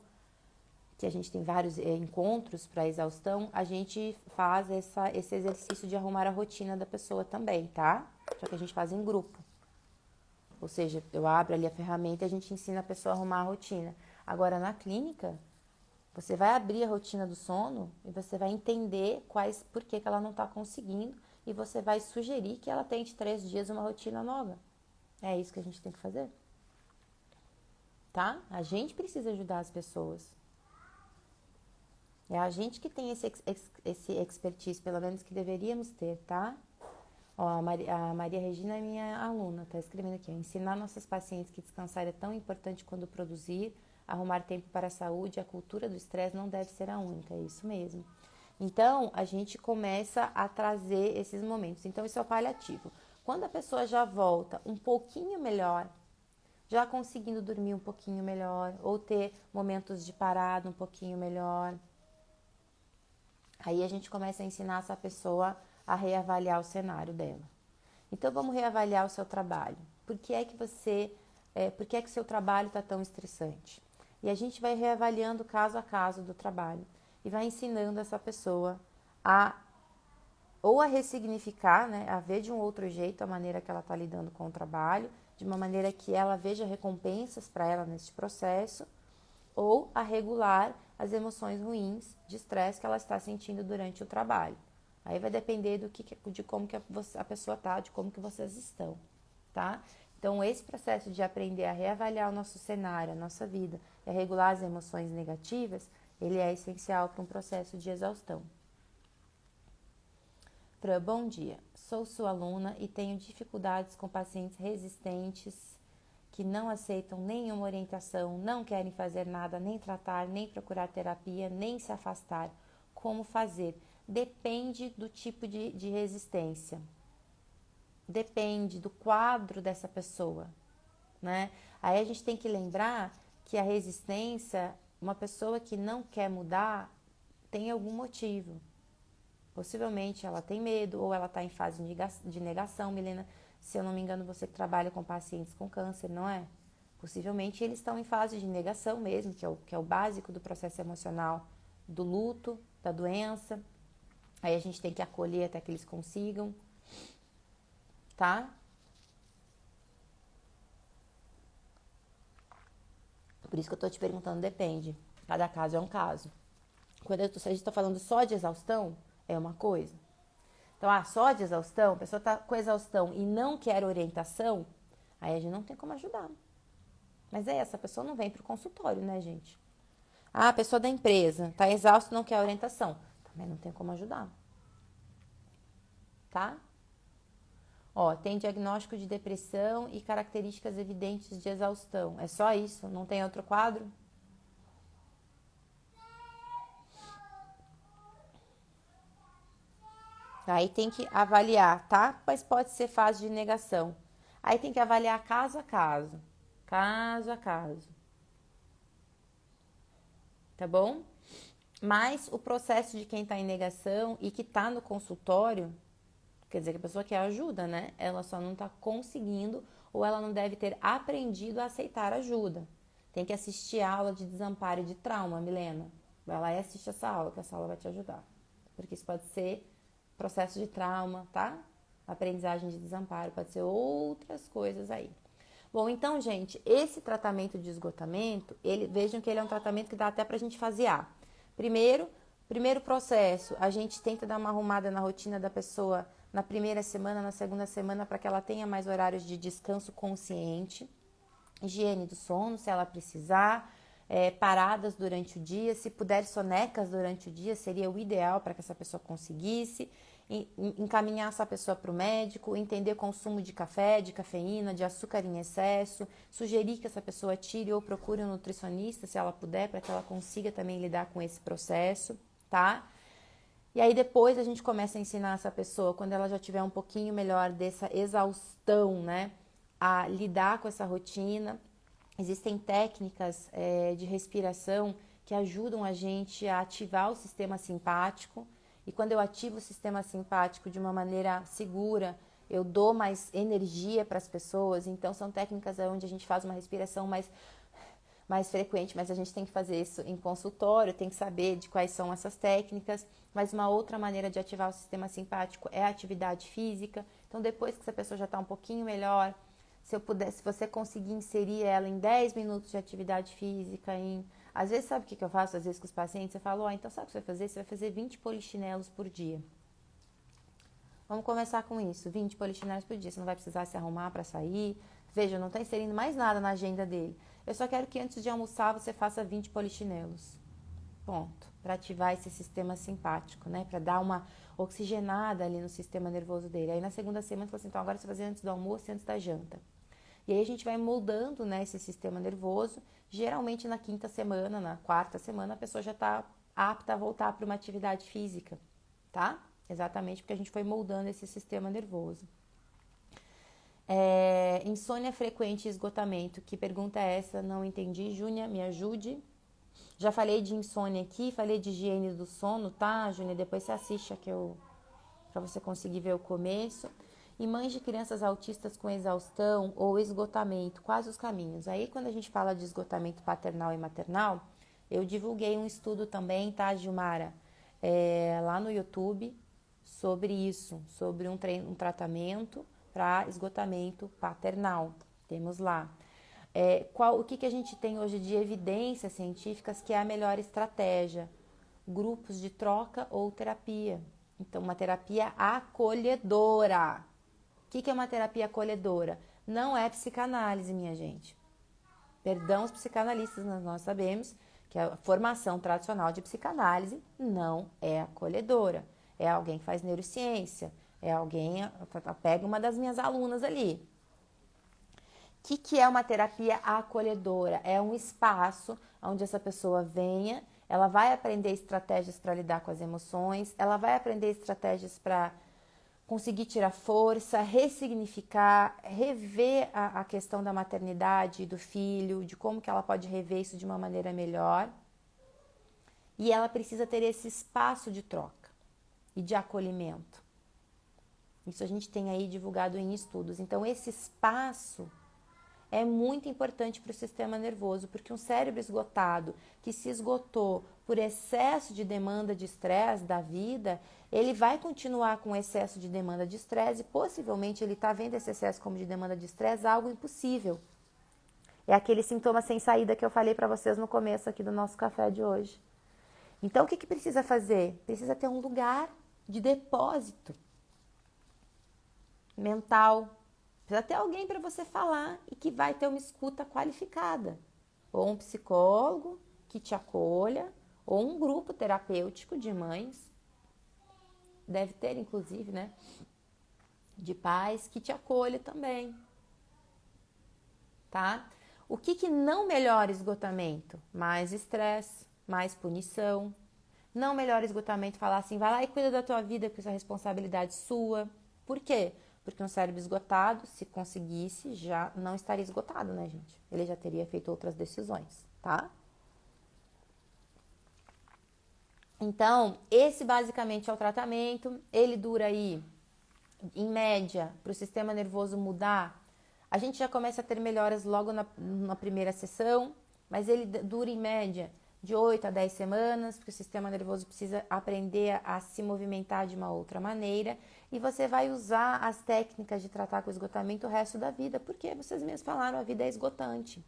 que a gente tem vários encontros para exaustão, a gente faz esse exercício de arrumar a rotina da pessoa também, tá? Só que a gente faz em grupo. Ou seja, eu abro ali a ferramenta e a gente ensina a pessoa a arrumar a rotina. Agora, na clínica, você vai abrir a rotina do sono e você vai entender por que ela não está conseguindo e você vai sugerir que ela tente 3 dias uma rotina nova. É isso que a gente tem que fazer. Tá? A gente precisa ajudar as pessoas. É a gente que tem esse expertise, pelo menos que deveríamos ter, tá? Ó, a Maria Regina é minha aluna, tá escrevendo aqui. Ó, ensinar nossos pacientes que descansar é tão importante quando produzir, arrumar tempo para a saúde, a cultura do estresse não deve ser a única, é isso mesmo. Então, a gente começa a trazer esses momentos. Então, isso é o paliativo. Quando a pessoa já volta um pouquinho melhor, já conseguindo dormir um pouquinho melhor, ou ter momentos de parada um pouquinho melhor, aí a gente começa a ensinar essa pessoa a reavaliar o cenário dela. Então, vamos reavaliar o seu trabalho. Por que é que o seu trabalho está tão estressante? E a gente vai reavaliando caso a caso do trabalho e vai ensinando essa pessoa a ressignificar, né, a ver de um outro jeito a maneira que ela está lidando com o trabalho, de uma maneira que ela veja recompensas para ela nesse processo, ou a regular as emoções ruins de estresse que ela está sentindo durante o trabalho. Aí vai depender de como que a pessoa tá, de como que vocês estão, tá? Então, esse processo de aprender a reavaliar o nosso cenário, a nossa vida, e a regular as emoções negativas, ele é essencial para um processo de exaustão. Bom dia, sou sua aluna e tenho dificuldades com pacientes resistentes que não aceitam nenhuma orientação, não querem fazer nada, nem tratar, nem procurar terapia, nem se afastar. Como fazer? Depende do tipo de resistência. Depende do quadro dessa pessoa, né? Aí a gente tem que lembrar que a resistência, uma pessoa que não quer mudar, tem algum motivo. Possivelmente ela tem medo ou ela está em fase de negação. Milena, se eu não me engano, você que trabalha com pacientes com câncer, não é? Possivelmente eles estão em fase de negação mesmo, que é o básico do processo emocional, do luto, da doença. Aí a gente tem que acolher até que eles consigam, tá? Por isso que eu tô te perguntando, depende. Cada caso é um caso. Quando a gente tá falando só de exaustão, é uma coisa. Então, só de exaustão, a pessoa tá com exaustão e não quer orientação, aí a gente não tem como ajudar. Mas essa pessoa não vem pro consultório, né, gente? A pessoa da empresa tá exausta e não quer orientação, também não tem como ajudar. Tá? Ó, tem diagnóstico de depressão e características evidentes de exaustão. É só isso? Não tem outro quadro? Aí tem que avaliar, tá? Mas pode ser fase de negação. Aí tem que avaliar caso a caso. Caso a caso. Tá bom? Mas o processo de quem está em negação e que está no consultório, quer dizer que a pessoa quer ajuda, né? Ela só não está conseguindo ou ela não deve ter aprendido a aceitar ajuda. Tem que assistir a aula de desamparo e de trauma, Milena. Vai lá e assiste essa aula, que essa aula vai te ajudar. Porque isso pode ser processo de trauma, tá? Aprendizagem de desamparo, pode ser outras coisas aí. Bom, então, gente, esse tratamento de esgotamento, vejam que ele é um tratamento que dá até pra gente fasear. Primeiro processo, a gente tenta dar uma arrumada na rotina da pessoa na primeira semana, na segunda semana, para que ela tenha mais horários de descanso consciente, higiene do sono, se ela precisar, paradas durante o dia, se puder sonecas durante o dia, seria o ideal para que essa pessoa conseguisse. encaminhar essa pessoa para o médico, entender o consumo de café, de cafeína, de açúcar em excesso, sugerir que essa pessoa tire ou procure um nutricionista, se ela puder, para que ela consiga também lidar com esse processo, tá? E aí depois a gente começa a ensinar essa pessoa, quando ela já tiver um pouquinho melhor dessa exaustão, né, a lidar com essa rotina. Existem técnicas de respiração que ajudam a gente a ativar o sistema simpático. E quando eu ativo o sistema simpático de uma maneira segura, eu dou mais energia para as pessoas. Então, são técnicas onde a gente faz uma respiração mais frequente, mas a gente tem que fazer isso em consultório, tem que saber de quais são essas técnicas. Mas uma outra maneira de ativar o sistema simpático é a atividade física. Então, depois que essa pessoa já está um pouquinho melhor, se você conseguir inserir ela em 10 minutos de atividade física, às vezes, sabe o que eu faço? Às vezes com os pacientes, eu falo, então sabe o que você vai fazer? Você vai fazer 20 polichinelos por dia. Vamos começar com isso, 20 polichinelos por dia. Você não vai precisar se arrumar para sair. Veja, não está inserindo mais nada na agenda dele. Eu só quero que antes de almoçar você faça 20 polichinelos. Ponto. Para ativar esse sistema simpático, né? Para dar uma oxigenada ali no sistema nervoso dele. Aí na segunda semana, você fala assim, então agora você vai fazer antes do almoço e antes da janta. E aí a gente vai moldando, né, esse sistema nervoso. Geralmente na quinta semana, na quarta semana, a pessoa já está apta a voltar para uma atividade física, tá? Exatamente porque a gente foi moldando esse sistema nervoso. Insônia frequente e esgotamento. Que pergunta é essa? Não entendi. Júnia, me ajude. Já falei de insônia aqui, falei de higiene do sono, tá, Júnia? Depois você assiste aqui para você conseguir ver o começo. E mães de crianças autistas com exaustão ou esgotamento, quais os caminhos? Aí, quando a gente fala de esgotamento paternal e maternal, eu divulguei um estudo também, tá, Gilmara? Lá no YouTube, sobre isso, sobre um tratamento para esgotamento paternal. Temos lá. O que a gente tem hoje de evidências científicas que é a melhor estratégia? Grupos de troca ou terapia. Então, uma terapia acolhedora. O que é uma terapia acolhedora? Não é psicanálise, minha gente. Perdão os psicanalistas, nós sabemos que a formação tradicional de psicanálise não é acolhedora. É alguém que faz neurociência, é alguém, pega uma das minhas alunas ali. O que é uma terapia acolhedora? É um espaço onde essa pessoa venha, ela vai aprender estratégias para lidar com as emoções, ela vai aprender estratégias para conseguir tirar força, ressignificar, rever a questão da maternidade e do filho, de como que ela pode rever isso de uma maneira melhor. E ela precisa ter esse espaço de troca e de acolhimento. Isso a gente tem aí divulgado em estudos. Então, esse espaço é muito importante para o sistema nervoso, porque um cérebro esgotado, que se esgotou por excesso de demanda de estresse da vida, ele vai continuar com excesso de demanda de estresse e possivelmente ele está vendo esse excesso como de demanda de estresse algo impossível. É aquele sintoma sem saída que eu falei para vocês no começo aqui do nosso café de hoje. Então, o que precisa fazer? Precisa ter um lugar de depósito mental. Precisa ter alguém para você falar e que vai ter uma escuta qualificada. Ou um psicólogo que te acolha, ou um grupo terapêutico de mães. Deve ter, inclusive, né? De pais que te acolha também. Tá? O que não melhora esgotamento? Mais estresse, mais punição. Não melhora esgotamento falar assim, vai lá e cuida da tua vida, porque isso é responsabilidade sua. Por quê? Porque um cérebro esgotado, se conseguisse, já não estaria esgotado, né, gente? Ele já teria feito outras decisões, tá? Então, esse basicamente é o tratamento. Ele dura aí, em média, para o sistema nervoso mudar. A gente já começa a ter melhoras logo na primeira sessão, mas ele dura em média de 8 a 10 semanas, porque o sistema nervoso precisa aprender a se movimentar de uma outra maneira. E você vai usar as técnicas de tratar com esgotamento o resto da vida, porque vocês mesmos falaram, a vida é esgotante,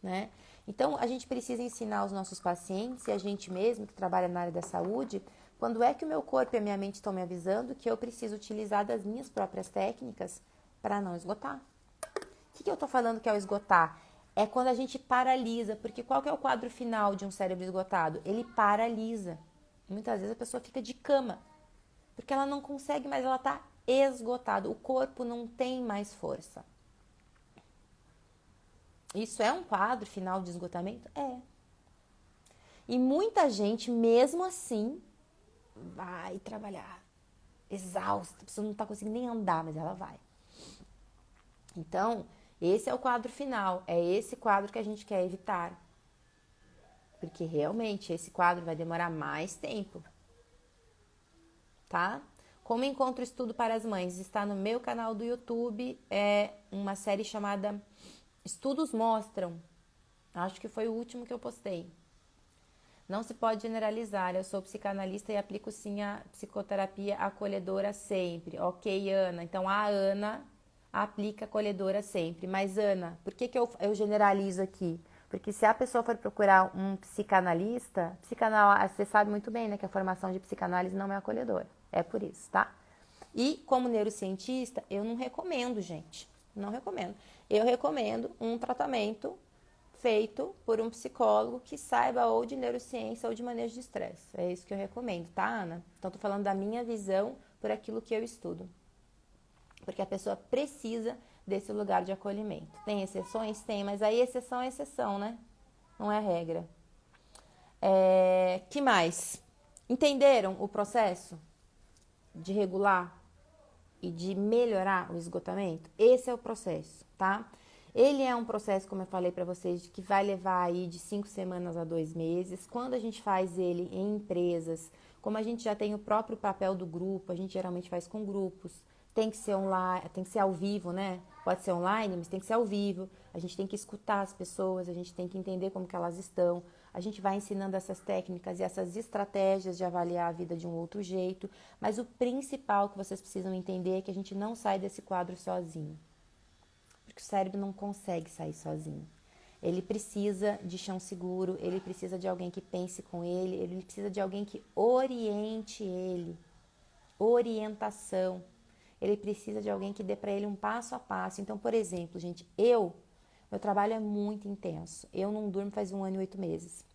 né? Então, a gente precisa ensinar os nossos pacientes e a gente mesmo, que trabalha na área da saúde, quando é que o meu corpo e a minha mente estão me avisando que eu preciso utilizar das minhas próprias técnicas para não esgotar. O que eu estou falando que é o esgotar? É quando a gente paralisa, porque qual que é o quadro final de um cérebro esgotado? Ele paralisa. Muitas vezes a pessoa fica de cama. Porque ela não consegue mais, ela tá esgotada, o corpo não tem mais força. Isso é um quadro final de esgotamento? É. E muita gente, mesmo assim, vai trabalhar exausta, a pessoa não tá conseguindo nem andar, mas ela vai. Então, esse é o quadro final, é esse quadro que a gente quer evitar. Porque realmente esse quadro vai demorar mais tempo, tá? Como Encontro Estudo para as Mães está no meu canal do YouTube, é uma série chamada Estudos Mostram. Acho que foi o último que eu postei. Não se pode generalizar, eu sou psicanalista e aplico sim a psicoterapia acolhedora sempre. Ok, Ana, então a Ana aplica acolhedora sempre. Mas Ana, por que eu generalizo aqui? Porque se a pessoa for procurar um psicanalista, você sabe muito bem, né, que a formação de psicanálise não é acolhedora. É por isso, tá? E como neurocientista, eu não recomendo, gente. Não recomendo. Eu recomendo um tratamento feito por um psicólogo que saiba ou de neurociência ou de manejo de estresse. É isso que eu recomendo, tá, Ana? Então, tô falando da minha visão por aquilo que eu estudo. Porque a pessoa precisa desse lugar de acolhimento. Tem exceções? Tem, mas aí exceção é exceção, né? Não é regra. Que mais? Entenderam o processo de regular e de melhorar o esgotamento? Esse é o processo, tá? Ele é um processo, como eu falei para vocês, que vai levar aí de 5 semanas a 2 meses. Quando a gente faz ele em empresas, como a gente já tem o próprio papel do grupo, a gente geralmente faz com grupos, tem que ser online, tem que ser ao vivo, né? Pode ser online, mas tem que ser ao vivo. A gente tem que escutar as pessoas, a gente tem que entender como que elas estão. A gente vai ensinando essas técnicas e essas estratégias de avaliar a vida de um outro jeito. Mas o principal que vocês precisam entender é que a gente não sai desse quadro sozinho. Porque o cérebro não consegue sair sozinho. Ele precisa de chão seguro, ele precisa de alguém que pense com ele precisa de alguém que oriente ele. Orientação. Ele precisa de alguém que dê para ele um passo a passo. Então, por exemplo, gente, meu trabalho é muito intenso. Eu não durmo faz 1 ano e 8 meses.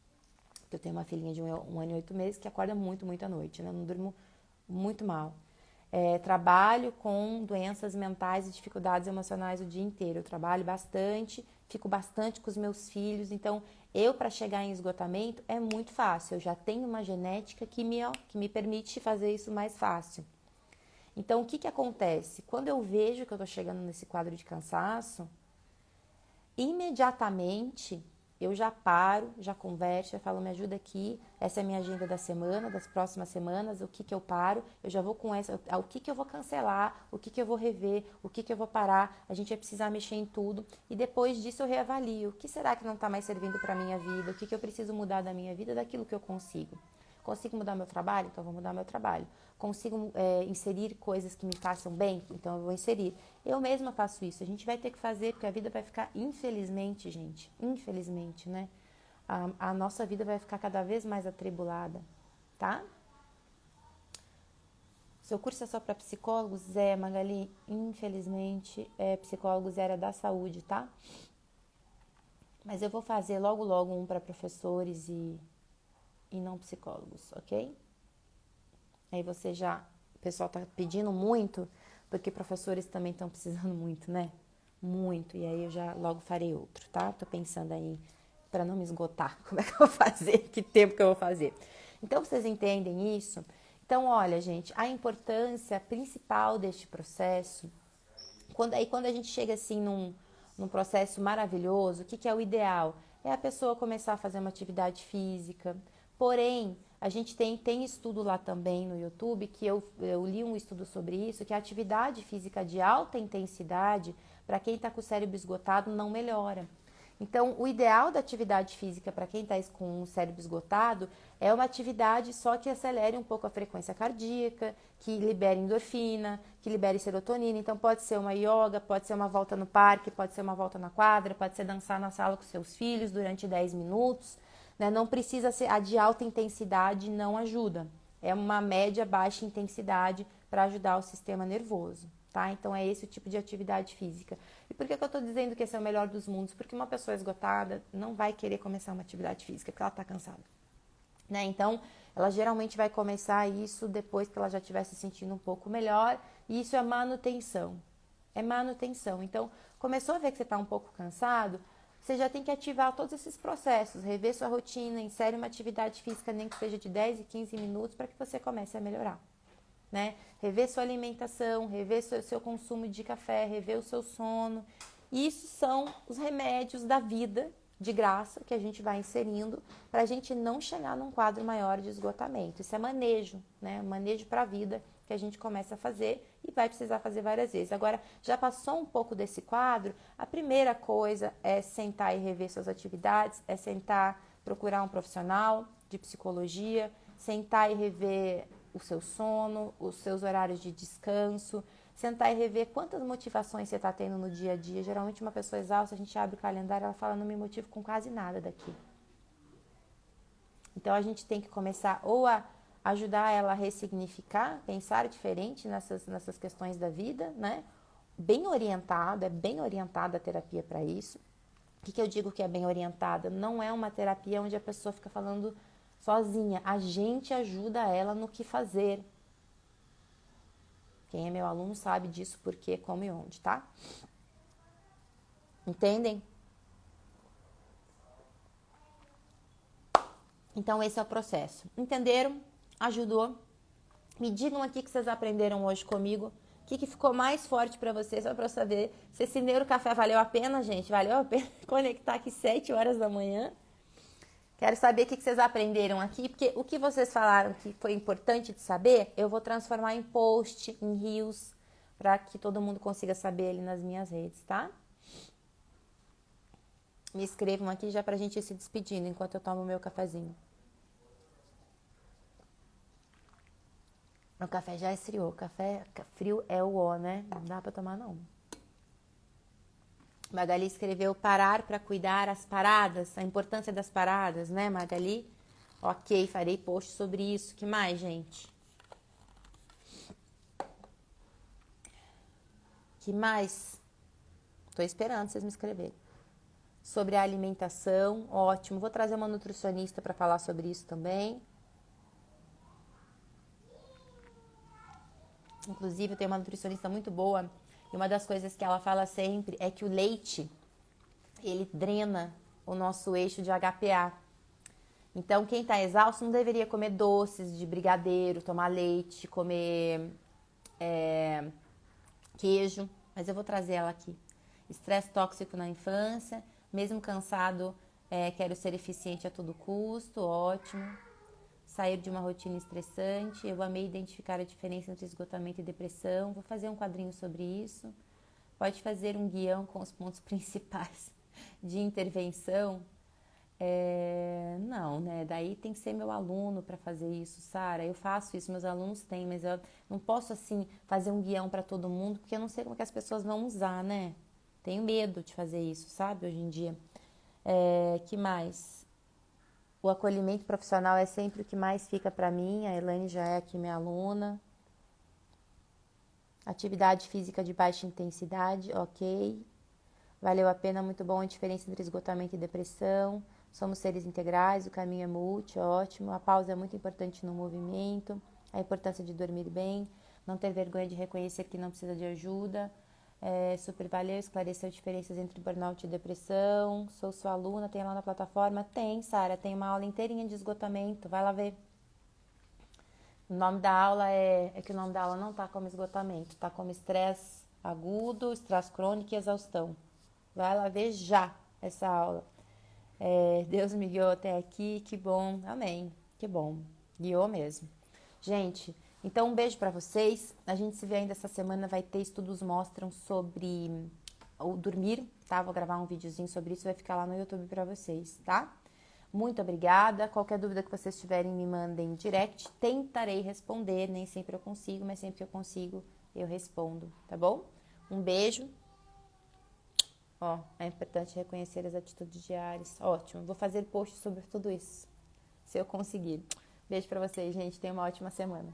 Eu tenho uma filhinha de 1 ano e 8 meses que acorda muito, muito à noite, né? Eu não durmo muito mal. Trabalho com doenças mentais e dificuldades emocionais o dia inteiro. Eu trabalho bastante, fico bastante com os meus filhos. Então, para chegar em esgotamento, é muito fácil. Eu já tenho uma genética que me permite fazer isso mais fácil. Então, o que acontece? Quando eu vejo que eu estou chegando nesse quadro de cansaço, imediatamente eu já paro, já converso, já falo, me ajuda aqui, essa é a minha agenda da semana, das próximas semanas, o que eu paro, eu já vou com o que eu vou cancelar, o que eu vou rever, o que eu vou parar, a gente vai precisar mexer em tudo, e depois disso eu reavalio, o que será que não está mais servindo para a minha vida, o que eu preciso mudar da minha vida, daquilo que eu consigo. Consigo mudar meu trabalho? Então eu vou mudar meu trabalho. Consigo inserir coisas que me façam bem? Então eu vou inserir. Eu mesma faço isso. A gente vai ter que fazer, porque a vida vai ficar, infelizmente, gente, infelizmente, né? A nossa vida vai ficar cada vez mais atribulada, tá? Seu curso é só para psicólogos? Magali, infelizmente, psicólogos é área da saúde, tá? Mas eu vou fazer logo, logo um para professores e não psicólogos, ok? Aí o pessoal tá pedindo muito, porque professores também estão precisando muito, né? Muito, e aí eu já logo farei outro, tá? Tô pensando aí, para não me esgotar, como é que eu vou fazer, que tempo que eu vou fazer. Então, vocês entendem isso? Então, olha, gente, a importância principal deste processo, quando a gente chega assim num processo maravilhoso, o que é o ideal? É a pessoa começar a fazer uma atividade física. Porém, a gente tem estudo lá também no YouTube, que eu li um estudo sobre isso, que a atividade física de alta intensidade, para quem está com o cérebro esgotado, não melhora. Então, o ideal da atividade física para quem está com o cérebro esgotado é uma atividade só que acelere um pouco a frequência cardíaca, que libere endorfina, que libere serotonina. Então, pode ser uma yoga, pode ser uma volta no parque, pode ser uma volta na quadra, pode ser dançar na sala com seus filhos durante 10 minutos. Né? Não precisa ser a de alta intensidade, não ajuda. É uma média baixa intensidade para ajudar o sistema nervoso. Tá? Então, é esse o tipo de atividade física. E por que eu estou dizendo que esse é o melhor dos mundos? Porque uma pessoa esgotada não vai querer começar uma atividade física, porque ela está cansada. Né? Então, ela geralmente vai começar isso depois que ela já estiver se sentindo um pouco melhor, e isso é manutenção. É manutenção. Então, começou a ver que você está um pouco cansado, você já tem que ativar todos esses processos, rever sua rotina, insere uma atividade física, nem que seja de 10 e 15 minutos, para que você comece a melhorar. Né? Rever sua alimentação, rever seu consumo de café, rever o seu sono. Isso são os remédios da vida de graça que a gente vai inserindo para a gente não chegar num quadro maior de esgotamento. Isso é manejo, né? Manejo para a vida que a gente começa a fazer e vai precisar fazer várias vezes. Agora, já passou um pouco desse quadro, a primeira coisa é sentar e rever suas atividades, é sentar, procurar um profissional de psicologia, sentar e rever o seu sono, os seus horários de descanso, sentar e rever quantas motivações você está tendo no dia a dia. Geralmente uma pessoa exausta, a gente abre o calendário, ela fala, não me motivo com quase nada daqui. Então a gente tem que começar ou a ajudar ela a ressignificar, pensar diferente nessas questões da vida, né? Bem orientado, é bem orientada a terapia para isso. O que eu digo que é bem orientada? Não é uma terapia onde a pessoa fica falando sozinha. A gente ajuda ela no que fazer. Quem é meu aluno sabe disso, por quê, como e onde, tá? Entendem? Então, esse é o processo. Entenderam? Ajudou? Me digam aqui que vocês aprenderam hoje comigo. O que ficou mais forte para vocês, só para eu saber se esse neurocafé valeu a pena, gente. Valeu a pena conectar aqui 7 horas da manhã. Quero saber o que vocês aprenderam aqui, porque o que vocês falaram que foi importante de saber, eu vou transformar em post, em reels, para que todo mundo consiga saber ali nas minhas redes, tá? Me escrevam aqui já pra gente ir se despedindo enquanto eu tomo meu cafezinho. O café já esfriou. Café frio é o ó, né? Não dá pra tomar, não. Magali escreveu parar para cuidar as paradas, a importância das paradas, né, Magali? Ok, farei post sobre isso. Que mais, gente? Que mais? Tô esperando vocês me escreverem. Sobre a alimentação, ótimo. Vou trazer uma nutricionista para falar sobre isso também. Inclusive, eu tenho uma nutricionista muito boa. E uma das coisas que ela fala sempre é que o leite, ele drena o nosso eixo de HPA. Então, quem está exausto não deveria comer doces de brigadeiro, tomar leite, comer queijo. Mas eu vou trazer ela aqui. Estresse tóxico na infância, mesmo cansado, quero ser eficiente a todo custo, ótimo. Sair de uma rotina estressante, eu amei identificar a diferença entre esgotamento e depressão, vou fazer um quadrinho sobre isso. Pode fazer um guião com os pontos principais de intervenção? Não, né? Daí tem que ser meu aluno para fazer isso, Sara. Eu faço isso, meus alunos têm, mas eu não posso, assim, fazer um guião para todo mundo, porque eu não sei como que as pessoas vão usar, né? Tenho medo de fazer isso, sabe, hoje em dia. Que mais? O acolhimento profissional é sempre o que mais fica para mim. A Elaine já é aqui minha aluna. Atividade física de baixa intensidade, ok. Valeu a pena, muito bom a diferença entre esgotamento e depressão. Somos seres integrais, o caminho é multi, ótimo. A pausa é muito importante no movimento. A importância de dormir bem. Não ter vergonha de reconhecer que não precisa de ajuda. Super valeu, esclareceu diferenças entre burnout e depressão. Sou sua aluna, tem lá na plataforma? Tem, Sara, tem uma aula inteirinha de esgotamento, vai lá ver. O nome da aula é que o nome da aula não tá como esgotamento, tá como estresse agudo, estresse crônico e exaustão. Vai lá ver já essa aula. Deus me guiou até aqui, que bom, amém, que bom, guiou mesmo. Gente, então um beijo pra vocês, a gente se vê ainda essa semana, vai ter estudos mostram sobre o dormir, tá? Vou gravar um videozinho sobre isso, vai ficar lá no YouTube pra vocês, tá? Muito obrigada, qualquer dúvida que vocês tiverem me mandem direct, tentarei responder, nem sempre eu consigo, mas sempre que eu consigo eu respondo, tá bom? Um beijo. É importante reconhecer as atitudes diárias, ótimo, vou fazer post sobre tudo isso, se eu conseguir. Beijo pra vocês, gente, tenham uma ótima semana.